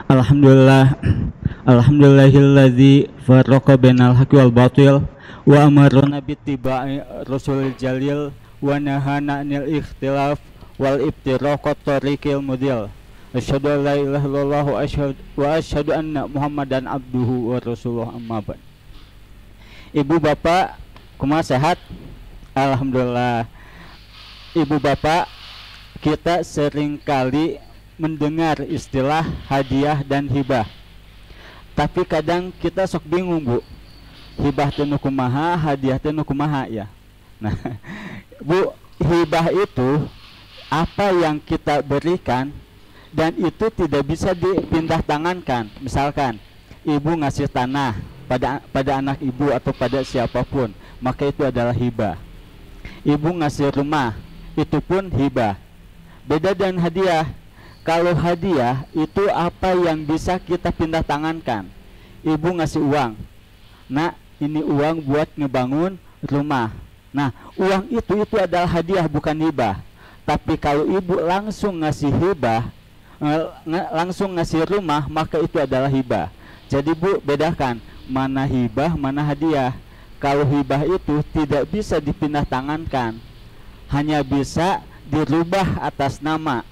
Alhamdulillah, alhamdulillahilladzi farraqa bainal haqqi wal batil wa amarna bittiba'i rasulil jalil wa nahana 'anil ikhtilaf wal ibtiraqat tariqil mudil. Asyhadu an la ilaha illallah wa asyhadu anna Muhammadan abduhu wa rasuluh, amma ba'd. Ibu bapak, kumaha sehat? Alhamdulillah. Ibu bapak, kita seringkali mendengar istilah hadiah dan hibah, tapi kadang kita sok bingung, Bu. Hibah teh nu kumaha, hadiah teh nu kumaha ya. Nah, Bu, hibah itu apa yang kita berikan dan itu tidak bisa dipindah tangankan. Misalkan ibu ngasih tanah pada anak ibu atau pada siapapun, maka itu adalah hibah. Ibu ngasih rumah, itu pun hibah. Beda dengan hadiah. Kalau hadiah itu apa yang bisa kita pindah tangankan. Ibu ngasih uang, nah ini uang buat ngebangun rumah. Nah, uang itu adalah hadiah, bukan hibah. Tapi kalau ibu langsung ngasih hibah, langsung ngasih rumah, maka itu adalah hibah. Jadi Bu, bedakan mana hibah, mana hadiah. Kalau hibah itu tidak bisa dipindah tangankan, hanya bisa dirubah atas nama.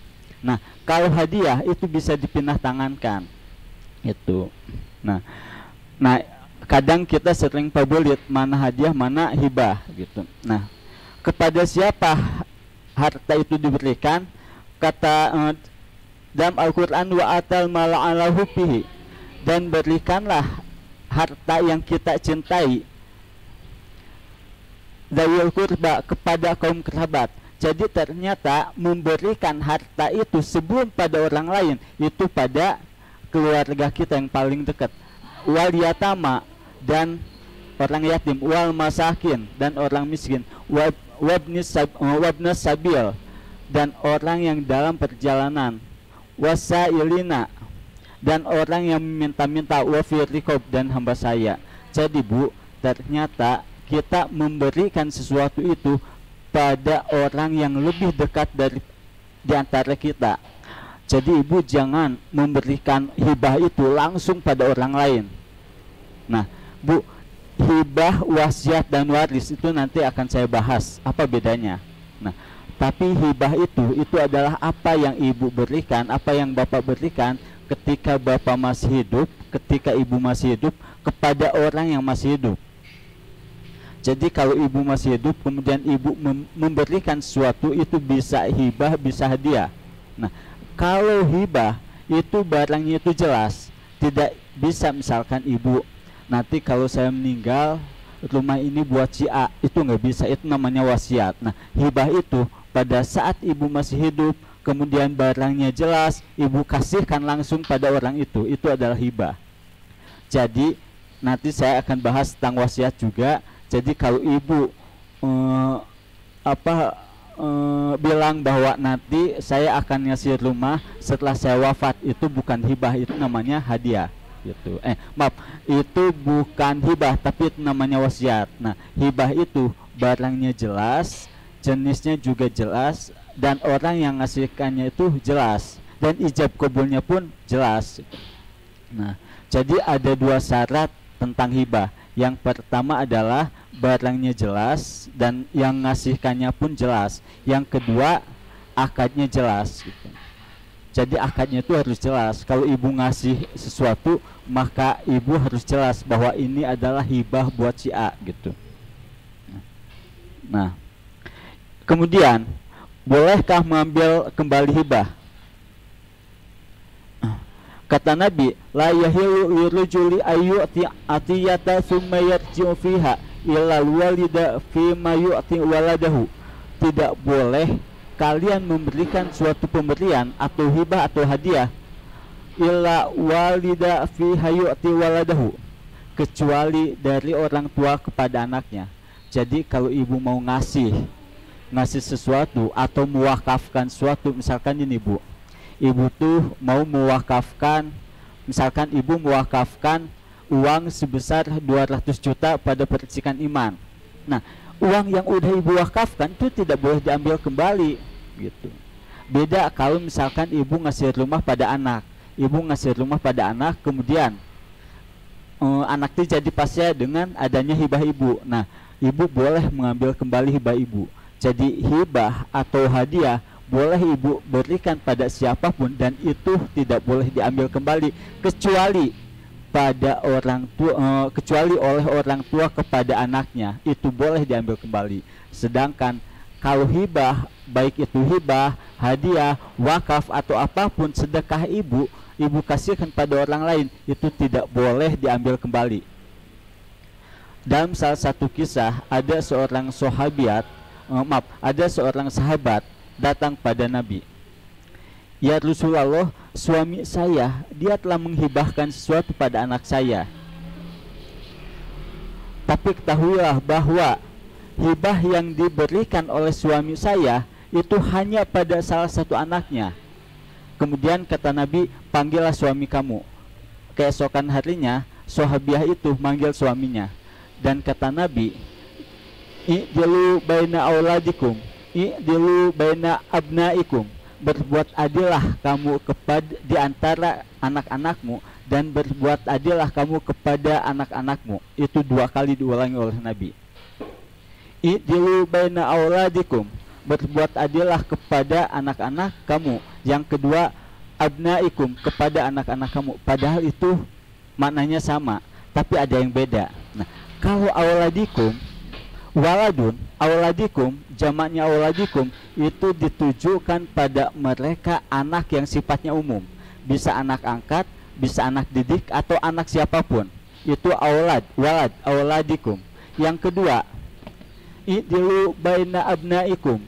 Nah, kalau hadiah itu bisa dipindah tangankan. Itu. Nah, kadang kita sering pabelit mana hadiah, mana hibah gitu. Nah, kepada siapa harta itu diberikan? Kata dalam Al-Qur'an, wa atal mala ala hubbihi, dan berikanlah harta yang kita cintai, dzawil qurba, kepada kaum kerabat. Jadi ternyata memberikan harta itu sebelum pada orang lain, itu pada keluarga kita yang paling dekat. Wal yatama, dan orang yatim, wal masakin, dan orang miskin, wabnas sabil, dan orang yang dalam perjalanan, wasailina, dan orang yang meminta-minta, wafirikob, dan hamba saya. Jadi Bu, ternyata kita memberikan sesuatu itu pada orang yang lebih dekat di antara kita. Jadi ibu jangan memberikan hibah itu langsung pada orang lain. Nah, Bu, hibah, wasiat, dan waris itu nanti akan saya bahas apa bedanya. Nah, tapi hibah itu adalah apa yang ibu berikan, apa yang bapak berikan ketika bapak masih hidup, ketika ibu masih hidup, kepada orang yang masih hidup. Jadi kalau ibu masih hidup kemudian ibu memberikan sesuatu, itu bisa hibah, bisa hadiah. Nah, kalau hibah itu barangnya itu jelas, tidak bisa misalkan ibu, nanti kalau saya meninggal rumah ini buat si A, itu nggak bisa, itu namanya wasiat. Nah, hibah itu pada saat ibu masih hidup, kemudian barangnya jelas, ibu kasihkan langsung pada orang itu adalah hibah. Jadi nanti saya akan bahas tentang wasiat juga. Jadi kalau ibu bilang bahwa nanti saya akan ngasih rumah setelah saya wafat, itu bukan hibah, itu namanya hadiah gitu. Maaf, itu bukan hibah, tapi itu namanya wasiat. Nah, hibah itu barangnya jelas, jenisnya juga jelas, dan orang yang ngasihkannya itu jelas, dan ijab kabulnya pun jelas. Nah, jadi ada dua syarat tentang hibah. Yang pertama adalah barangnya jelas dan yang ngasihkannya pun jelas. Yang kedua, akadnya jelas gitu. Jadi akadnya itu harus jelas. Kalau ibu ngasih sesuatu, maka ibu harus jelas bahwa ini adalah hibah buat si A gitu. Nah, kemudian bolehkah mengambil kembali hibah? Kata Nabi, la yahilu lirujuli ayyu'ti atiyata summa yarji'u fiha illa walida fima yu'ti waladahu. Tidak boleh kalian memberikan suatu pemberian atau hibah atau hadiah illa walida fiha yu'ti waladahu, kecuali dari orang tua kepada anaknya. Jadi kalau ibu mau ngasih sesuatu atau mewakafkan sesuatu, misalkan ini Bu, ibu tuh mau mewakafkan, misalkan ibu mewakafkan uang sebesar 200 juta pada percikan iman. Nah, uang yang udah ibu wakafkan itu tidak boleh diambil kembali gitu. Beda kalau misalkan ibu ngasih rumah pada anak. Ibu ngasih rumah pada anak, kemudian anak itu jadi pasrah dengan adanya hibah ibu. Nah, ibu boleh mengambil kembali hibah ibu. Jadi hibah atau hadiah boleh ibu berikan pada siapapun, dan itu tidak boleh diambil kembali kecuali pada orang tua, kecuali oleh orang tua kepada anaknya, itu boleh diambil kembali. Sedangkan kalau hibah, baik itu hibah, hadiah, wakaf atau apapun, sedekah ibu kasihkan pada orang lain, itu tidak boleh diambil kembali. Dalam salah satu kisah, ada seorang sahabat datang pada Nabi. Ya Rasulullah, suami saya, dia telah menghibahkan sesuatu pada anak saya. Tapi ketahuilah bahwa hibah yang diberikan oleh suami saya itu hanya pada salah satu anaknya. Kemudian kata Nabi, panggillah suami kamu. Keesokan harinya, sahabiah itu manggil suaminya. Dan kata Nabi, i'dilu baina auladikum, i'dilu baina abnaikum. Berbuat adillah kamu kepada di antara anak-anakmu, dan berbuat adillah kamu kepada anak-anakmu. Itu 2 kali diulangi oleh Nabi. I'dilu baina auladikum, berbuat adillah kepada anak-anak kamu. Yang kedua, abnaikum, kepada anak-anak kamu. Padahal itu maknanya sama, tapi ada yang beda. Nah, kalau auladikum, waladun, auladikum, jamaknya auladikum, itu ditujukan pada mereka anak yang sifatnya umum. Bisa anak angkat, bisa anak didik, atau anak siapapun. Itu aulad, walad, auladikum. Yang kedua, i'dilu baina abnaikum,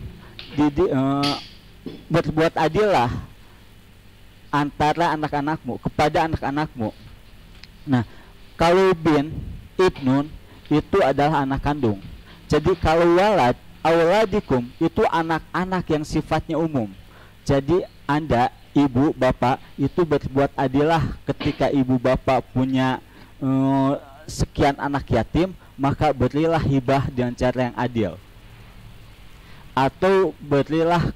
berbuat adillah antara anak-anakmu, kepada anak-anakmu. Nah, kalau bin, ibnun, itu adalah anak kandung. Jadi kalau walad, auladikum, itu anak-anak yang sifatnya umum. Jadi Anda, ibu, bapak, itu berbuat adillah ketika ibu bapak punya sekian anak yatim, maka berilah hibah dengan cara yang adil. Atau berilah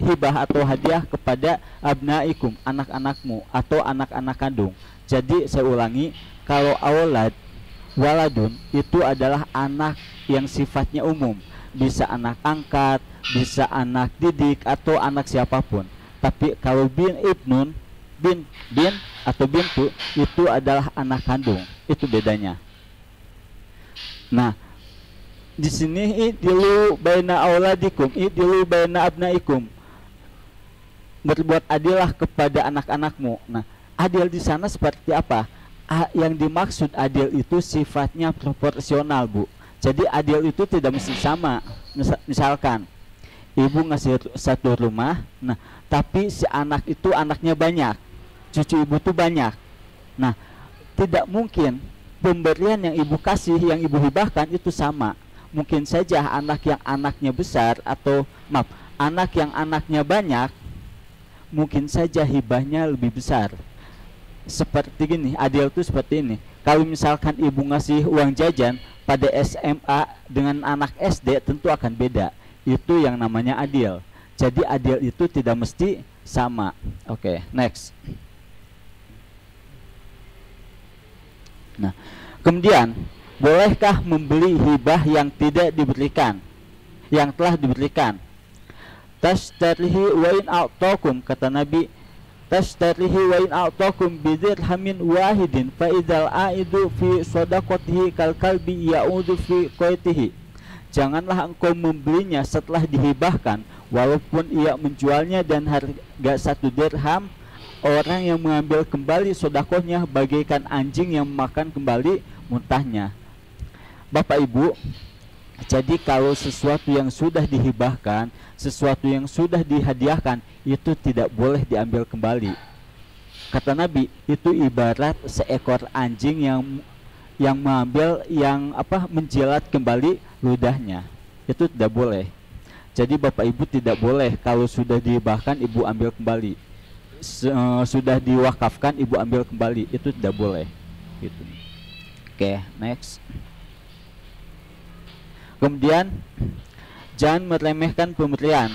hibah atau hadiah kepada abnaikum, anak-anakmu atau anak-anak kandung. Jadi saya ulangi, kalau aulad, waladun, itu adalah anak yang sifatnya umum, bisa anak angkat, bisa anak didik, atau anak siapapun. Tapi kalau bin ibnun, bin atau bintu, itu adalah anak kandung. Itu bedanya. Nah, di sini i'dilu baina auladikum, i'dilu baina abnaikum, berbuat adillah kepada anak-anakmu. Nah, adil di sana seperti apa? Yang dimaksud adil itu sifatnya proporsional, Bu. Jadi adil itu tidak mesti sama. Misalkan ibu ngasih satu rumah, nah tapi si anak itu anaknya banyak, cucu ibu tuh banyak. Nah, tidak mungkin pemberian yang ibu kasih, yang ibu hibahkan itu sama. Mungkin saja anak yang anaknya besar, atau anak yang anaknya banyak, mungkin saja hibahnya lebih besar. Seperti gini, adil itu seperti ini. Kalau misalkan ibu ngasih uang jajan pada SMA dengan anak SD, tentu akan beda. Itu yang namanya adil. Jadi adil itu tidak mesti sama. Oke, next. Nah, kemudian bolehkah membeli hibah yang tidak diberikan, yang telah diberikan? Tashtarihi wa in a'takum, kata Nabi, tashtarihi wa in a'takum bidirhamin wahidin fa idzal aidu fi shadaqatihi kal kalbi ya'udu fi qaitihi. Janganlah engkau membelinya setelah dihibahkan, walaupun ia menjualnya dan harga 1 dirham. Orang yang mengambil kembali sodakohnya bagaikan anjing yang memakan kembali muntahnya. Bapak Ibu, jadi kalau sesuatu yang sudah dihibahkan, sesuatu yang sudah dihadiahkan, itu tidak boleh diambil kembali. Kata Nabi, itu ibarat seekor anjing yang mengambil, menjilat kembali ludahnya. Itu tidak boleh. Jadi Bapak Ibu tidak boleh kalau sudah dihibahkan ibu ambil kembali. Sudah diwakafkan ibu ambil kembali, itu tidak boleh gitu. Oke, next. Kemudian jangan meremehkan pemberian.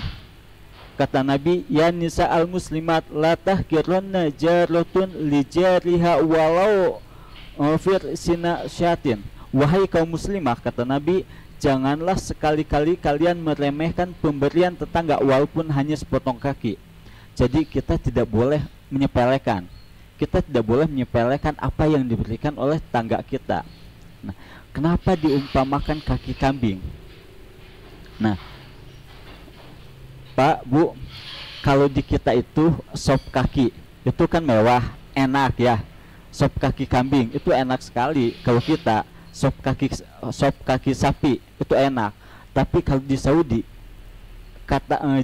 Kata Nabi, ya nisa al muslimat la tahkirunna jaratun li jariha walau fir sina syatin. Wahai kaum muslimah, kata Nabi, janganlah sekali-kali kalian meremehkan pemberian tetangga walaupun hanya sepotong kaki. Jadi kita tidak boleh menyepelekan. Kita tidak boleh menyepelekan apa yang diberikan oleh tetangga kita. Nah, kenapa diumpamakan kaki kambing? Nah, Pak, Bu, kalau di kita itu sop kaki itu kan mewah, enak ya. Sop kaki kambing itu enak sekali. Kalau kita sop kaki sapi itu enak. Tapi kalau di Saudi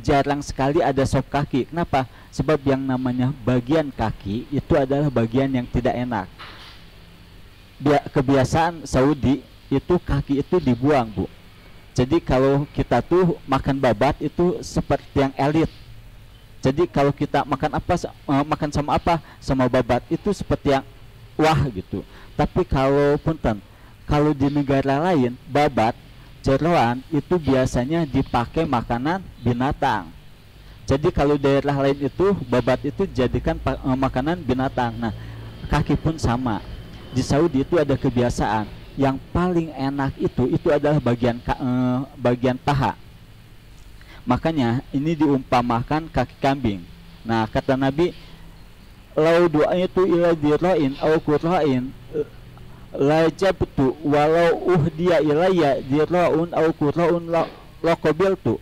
jarang sekali ada sop kaki. Kenapa? Sebab yang namanya bagian kaki itu adalah bagian yang tidak enak. Kebiasaan Saudi itu kaki itu dibuang, Bu. Jadi kalau kita tuh makan babat itu seperti yang elit. Jadi kalau kita makan apa, makan sama apa, sama babat itu seperti yang wah gitu. Tapi kalau di negara lain babat, jeroan itu biasanya dipakai makanan binatang. Jadi kalau daerah lain itu babat itu jadikan makanan binatang. Nah, kaki pun sama. Di Saudi itu ada kebiasaan yang paling enak itu adalah bagian paha. Makanya ini diumpamakan kaki kambing. Nah, kata Nabi, lau doa itu ila dira'in au qura'in la jabtu walau uhdiya ilayya dira'un au qura'un la qabiltu.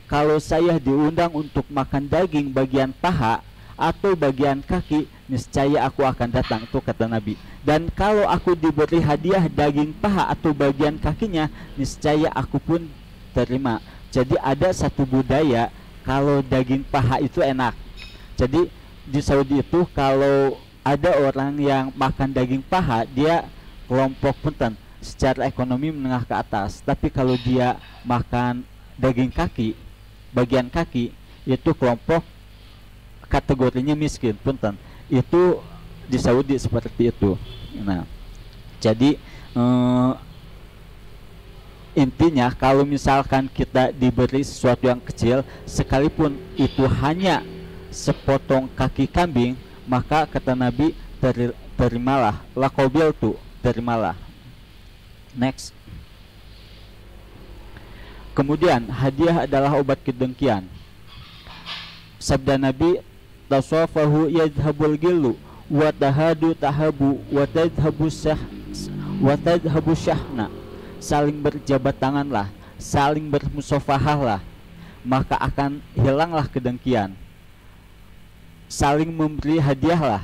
Kalau saya diundang untuk makan daging bagian paha atau bagian kaki, niscaya aku akan datang, itu kata Nabi. Dan kalau aku diberi hadiah daging paha atau bagian kakinya, niscaya aku pun terima. Jadi ada satu budaya kalau daging paha itu enak. Jadi di Saudi itu kalau ada orang yang makan daging paha, dia kelompok punten secara ekonomi menengah ke atas. Tapi kalau dia makan daging kaki, bagian kaki, itu kelompok kategorinya miskin, punten. Itu di Saudi seperti itu. Nah, jadi intinya kalau misalkan kita diberi sesuatu yang kecil, sekalipun itu hanya sepotong kaki kambing, maka kata Nabi, terimalah, lakobil tu, terimalah. Next. Kemudian hadiah adalah obat kedengkian. Sabda Nabi, tasafahu yadhhabul gillu wa tahadu tahabu wa tadhhabu syahna. Saling berjabat tanganlah, saling bermusafahahlah, maka akan hilanglah kedengkian. Saling memberi hadiahlah,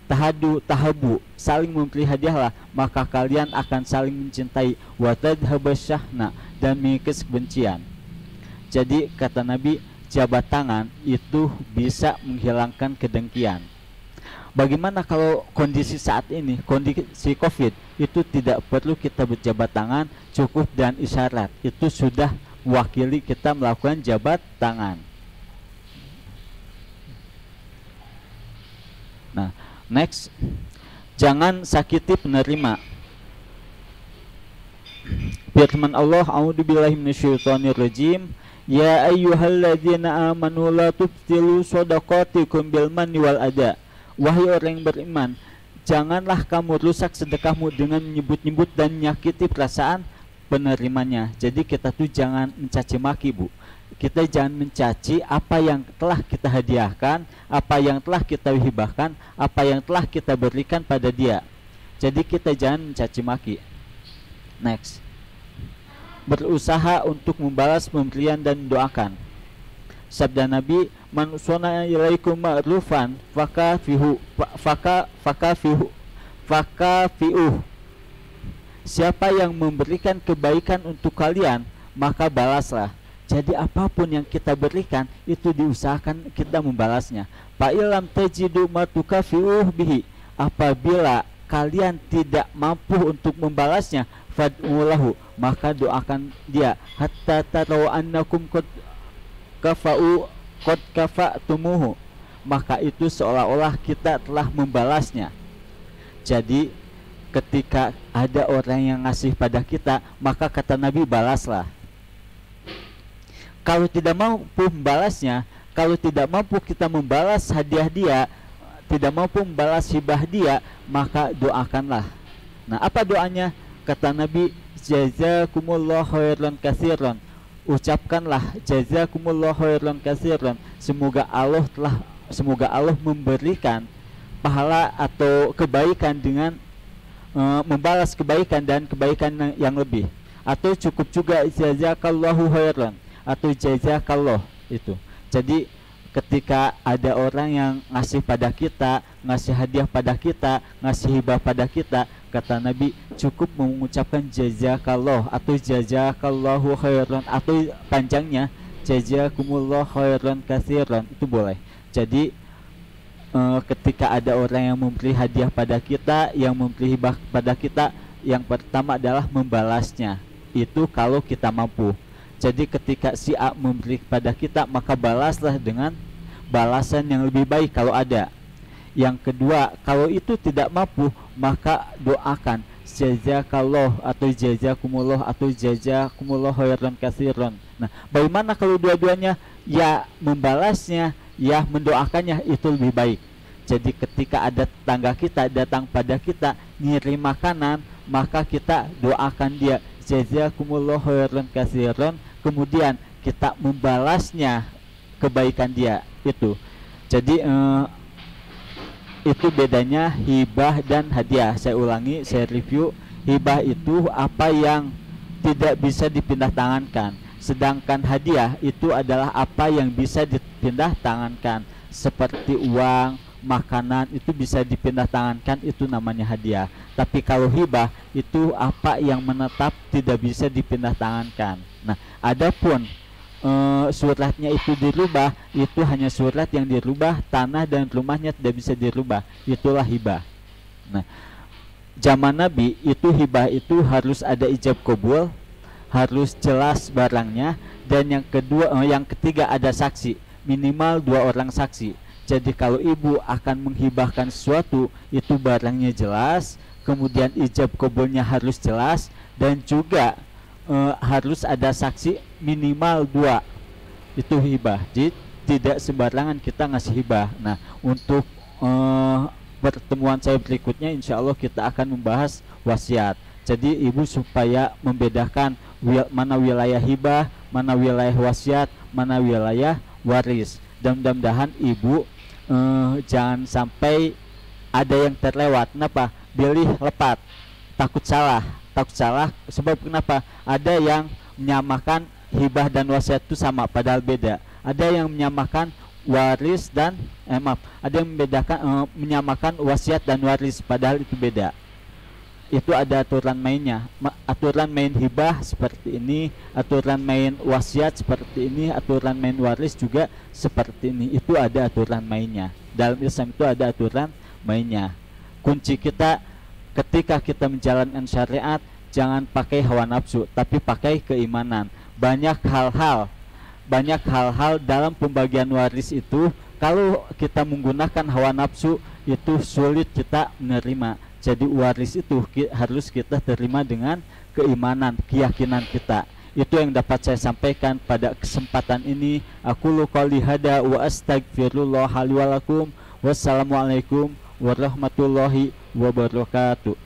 tahabu, saling memberi hadiahlah, maka kalian akan saling mencintai. Wa tadhhabu syahna, dan mengikis kebencian. Jadi kata Nabi, jabat tangan itu bisa menghilangkan kedengkian. Bagaimana kalau kondisi saat ini, kondisi COVID, itu tidak perlu kita berjabat tangan, cukup dan isyarat itu sudah mewakili kita melakukan jabat tangan. Nah, next, jangan sakiti penerima. Firman Allah, a'udzubillahi minasyaitonirrajim, ya ayyuhalladzina amanu la tubtilu shadaqatikum bil manni wal adha. Wahai orang yang beriman, janganlah kamu rusak sedekahmu dengan menyebut-nyebut dan menyakiti perasaan penerimanya. Jadi kita tuh jangan mencaci maki, Bu. Kita jangan mencaci apa yang telah kita hadiahkan, apa yang telah kita hibahkan, apa yang telah kita berikan pada dia. Jadi kita jangan mencaci maki. Next. Berusaha untuk membalas pemberian dan doakan. Sabda Nabi, man sona ilaikum ma'rufan fakafi'uh. Siapa yang memberikan kebaikan untuk kalian, maka balaslah. Jadi apapun yang kita berikan, itu diusahakan kita membalasnya. Fa'ilam tajidu matukafi'uh bihi. Apabila kalian tidak mampu untuk membalasnya, fad'ulahu, maka doakan dia. Hatta tarau annakum qad kafa'tumuhu, maka itu seolah-olah kita telah membalasnya. Jadi ketika ada orang yang ngasih pada kita, maka kata Nabi, balaslah. Kalau tidak mampu membalasnya, kalau tidak mampu kita membalas hadiah dia, tidak mampu membalas hibah dia, maka doakanlah. Nah, apa doanya? Kata Nabi, jazakumullah khairan katsiran. Ucapkanlah jazakumullah khairan katsiran. Semoga Allah memberikan pahala atau kebaikan dengan membalas kebaikan dan kebaikan yang lebih. Atau cukup juga jazakallahu khairan atau jazakallah itu. Jadi ketika ada orang yang ngasih pada kita, ngasih hadiah pada kita, ngasih hibah pada kita, kata Nabi cukup mengucapkan jazakallah atau jazakallahu khairan atau panjangnya jazakumullah khairan katsiran, itu boleh. Jadi ketika ada orang yang memberi hadiah pada kita, yang memberi hibah pada kita, yang pertama adalah membalasnya. Itu kalau kita mampu. Jadi ketika si A memberi kepada kita, maka balaslah dengan balasan yang lebih baik kalau ada. Yang kedua, kalau itu tidak mampu, maka doakan jazakallah atau jazakumullah atau jazakumullah khairan katsiran. Nah, bagaimana kalau dua-duanya? Ya membalasnya, ya mendoakannya, itu lebih baik. Jadi ketika ada tetangga kita datang pada kita ngirim makanan, maka kita doakan dia jazakumullah khairan katsiran, kemudian kita membalasnya kebaikan dia itu. Jadi itu bedanya hibah dan hadiah. Saya ulangi, saya review. Hibah itu apa yang tidak bisa dipindah tangankan, sedangkan hadiah itu adalah apa yang bisa dipindah tangankan, seperti uang, makanan, itu bisa dipindah tangankan, itu namanya hadiah. Tapi kalau hibah itu apa yang menetap, tidak bisa dipindah tangankan. Nah, adapun suratnya itu dirubah, itu hanya surat yang dirubah, tanah dan rumahnya tidak bisa dirubah, itulah hibah. Nah, zaman Nabi itu hibah itu harus ada ijab kabul, harus jelas barangnya, dan yang ketiga ada saksi, minimal 2 orang saksi. Jadi kalau ibu akan menghibahkan sesuatu, itu barangnya jelas, kemudian ijab kabulnya harus jelas, dan juga harus ada saksi minimal 2. Itu hibah. Jadi tidak sembarangan kita ngasih hibah. Nah, untuk pertemuan saya berikutnya, insya Allah kita akan membahas wasiat. Jadi ibu supaya membedakan mana wilayah hibah, mana wilayah wasiat, mana wilayah waris. Dan mudah-mudahan ibu jangan sampai ada yang terlewat. Kenapa? Pilih lepat, takut salah sebab kenapa? Ada yang menyamakan hibah dan wasiat itu sama padahal beda. Ada yang menyamakan waris dan ada yang menyamakan wasiat dan waris padahal itu beda. Itu ada aturan mainnya. Aturan main hibah seperti ini, aturan main wasiat seperti ini, aturan main waris juga seperti ini. Itu ada aturan mainnya. Dalam Islam itu ada aturan mainnya. Kunci kita ketika kita menjalankan syariat, jangan pakai hawa nafsu, tapi pakai keimanan. Banyak hal-hal dalam pembagian waris itu, kalau kita menggunakan hawa nafsu, itu sulit kita menerima. Jadi waris itu harus kita terima dengan keimanan, keyakinan kita. Itu yang dapat saya sampaikan pada kesempatan ini. Aqulu qouli hada wa astaghfirullah li wa lakum. Wassalamualaikum warahmatullahi wabarakatuh.